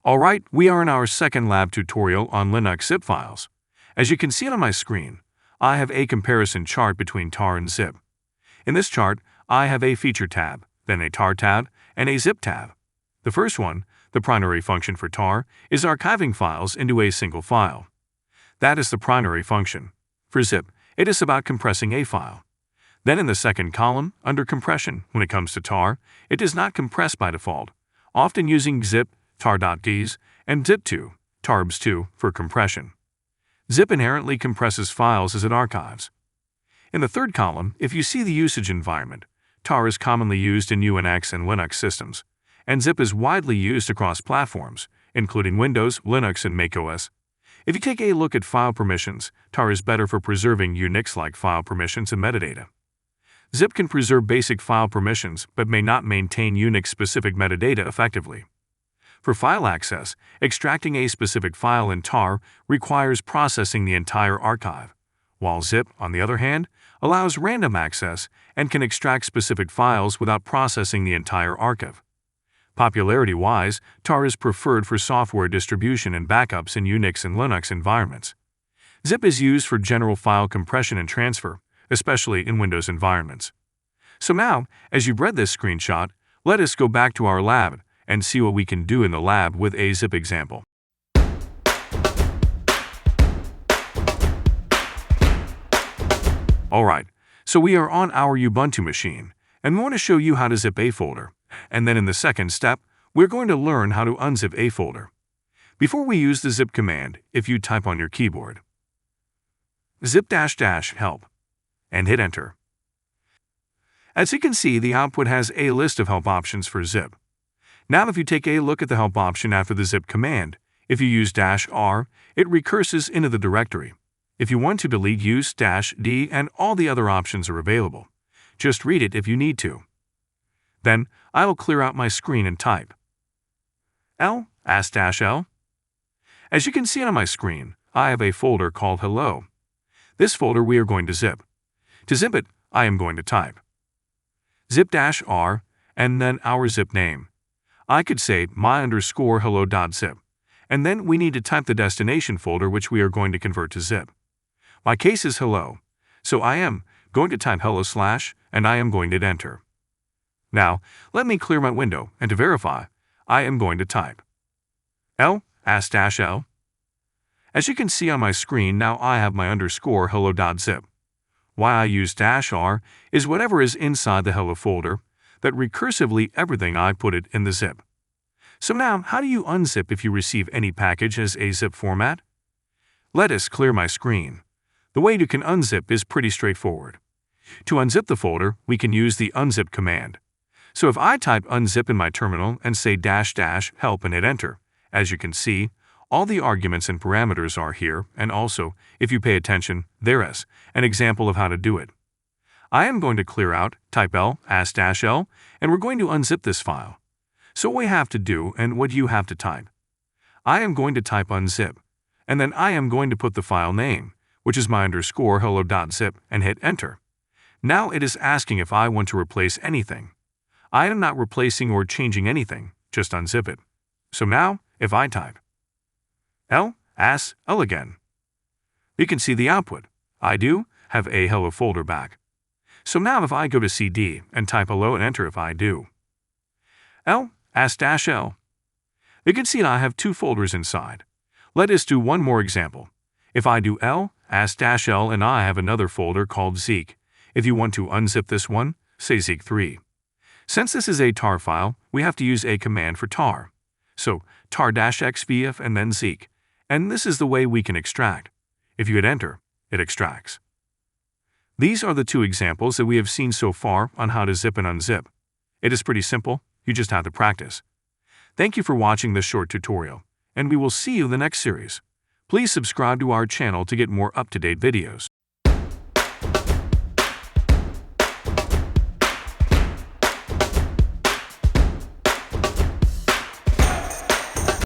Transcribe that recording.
Alright, we are in our second lab tutorial on Linux zip files. As you can see on my screen, I have a comparison chart between tar and zip. In this chart, I have a feature tab, then a tar tab, and a zip tab. The first one, the primary function for tar, is archiving files into a single file. That is the primary function. For zip, it is about compressing a file. Then in the second column, under compression, when it comes to tar, it does not compress by default, often using zip, tar.ds, and zip2, tarbs2 for compression. Zip inherently compresses files as it archives. In the third column, if you see the usage environment, tar is commonly used in Unix and Linux systems, and zip is widely used across platforms, including Windows, Linux, and macOS. If you take a look at file permissions, tar is better for preserving Unix-like file permissions and metadata. Zip can preserve basic file permissions but may not maintain Unix-specific metadata effectively. For file access, extracting a specific file in tar requires processing the entire archive, while zip, on the other hand, allows random access and can extract specific files without processing the entire archive. Popularity-wise, tar is preferred for software distribution and backups in Unix and Linux environments. Zip is used for general file compression and transfer, especially in Windows environments. So now, as you've read this screenshot, let us go back to our lab and see what we can do in the lab with a zip example. Alright, so we are on our Ubuntu machine, and we want to show you how to zip a folder. And then in the second step, we're going to learn how to unzip a folder. Before we use the zip command, if you type on your keyboard, zip-help, and hit enter. As you can see, the output has a list of help options for zip. Now if you take a look at the help option after the zip command, if you use -r, it recurses into the directory. If you want to delete, use -d, and all the other options are available. Just read it if you need to. Then, I will clear out my screen and type l --l. As you can see on my screen, I have a folder called hello. This folder we are going to zip. To zip it, I am going to type zip-r and then our zip name. I could say my_hello.zip, and then we need to type the destination folder which we are going to convert to zip. My case is hello, so I am going to type hello/ and I am going to hit enter. Now, let me clear my window, and to verify, I am going to type l --l. As you can see on my screen, now I have my _hello.zip. Why I use -r is whatever is inside the hello folder, that recursively everything I put it in the zip. So now, how do you unzip if you receive any package as a zip format? Let us clear my screen. The way you can unzip is pretty straightforward. To unzip the folder, we can use the unzip command. So if I type unzip in my terminal and say --help and hit enter, as you can see, all the arguments and parameters are here, and also, if you pay attention, there is an example of how to do it. I am going to clear out, type l --l, and we're going to unzip this file. So what we have to do and what you have to type. I am going to type unzip, and then I am going to put the file name, which is my _hello.zip, and hit enter. Now it is asking if I want to replace anything. I am not replacing or changing anything, just unzip it. So now, if I type l again, you can see the output. I do have a hello folder back. So now if I go to cd and type hello and enter if I do l --l, you can see I have two folders inside. Let us do one more example. If I do l --l and I have another folder called Zeek. If you want to unzip this one, say Zeek3. Since this is a tar file, we have to use a command for tar. So tar-xvf and then Zeek. And this is the way we can extract. If you hit enter, it extracts. These are the two examples that we have seen so far on how to zip and unzip. It is pretty simple, you just have to practice. Thank you for watching this short tutorial, and we will see you in the next series. Please subscribe to our channel to get more up-to-date videos.